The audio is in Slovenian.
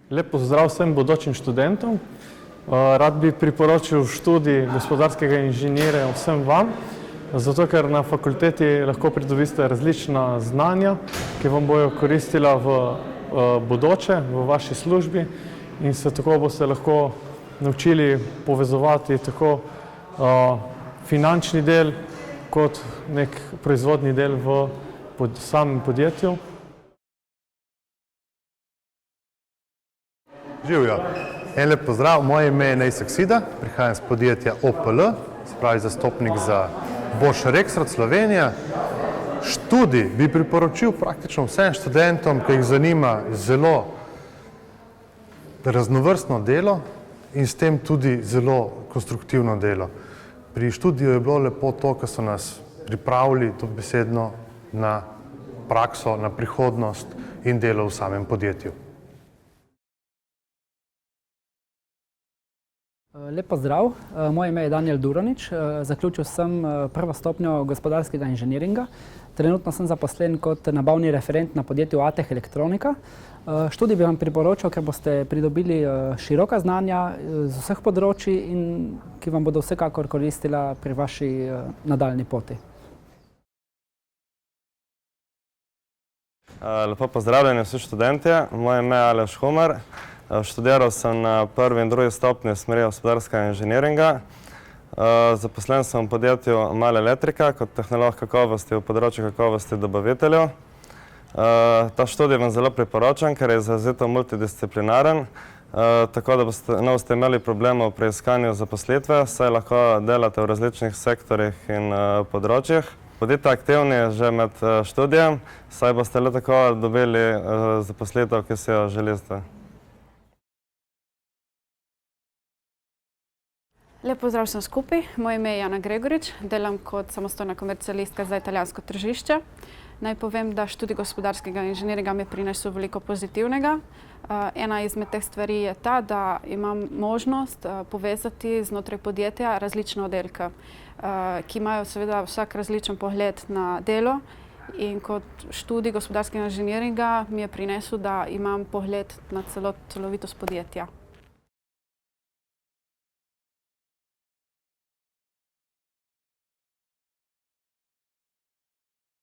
Lep pozdrav vsem bodočim študentom. Rad bi priporočil študij gospodarskega inženirja vsem vam, zato ker na fakulteti lahko pridobite različna znanja, ki vam bojo koristila v bodoče, v vaši službi in se tako boste lahko naučili povezovati tako finančni del kot nek proizvodni del v samem podjetju. Živjo. En lep pozdrav, moje ime je Nejc Saksida, prihajam z podjetja OPL, se pravi zastopnik za Bosch Rexroth Slovenija. Študij bi priporočil praktično vsem študentom, ki jih zanima zelo raznovrstno delo in s tem tudi zelo konstruktivno delo. Pri študiju je bilo lepo to, ko so nas pripravili dobesedno na prakso, na prihodnost in delo v samem podjetju. Lep pozdrav, moje ime je Daniel Duronič, zaključil sem prvo stopnjo gospodarskega inženiringa. Trenutno sem zaposlen kot nabavni referent na podjetju ATEH Elektronika. Študij bi vam priporočal, ker boste pridobili široka znanja z vseh področji in ki vam bodo vsekakor koristila pri vaši nadaljni poti. Lepo pozdravljeni vsi študentje, moje ime je Aleš Humar. Študiral sem na prvi in drugi stopnji smeri gospodarskega inženiringa. Zaposlen sem v podjetju Mala Elektrika kot tehnolog kakovosti v področju kakovosti dobaviteljev. Ta študij vam zelo priporočam, ker je izrazito multidisciplinaren, tako da ne boste imeli problemov pri iskanju zaposlitve, saj lahko delate v različnih sektorjih in področjih. Bodite aktivni že med študijem, saj boste le tako dobili zaposlitev, ki si jo želite. Lep pozdrav vsem skupaj, moje ime je Jana Gregorič, delam kot samostojna komercialistka za italijansko tržišče. Naj povem, da študij gospodarskega inženiringa mi prinesel veliko pozitivnega. Ena izmed teh stvari je ta, da imam možnost povezati znotraj podjetja različne oddelke, ki imajo seveda vsak različen pogled na delo. In kot študij gospodarskega inženiringa mi je prinesel, da imam pogled na celovitost podjetja.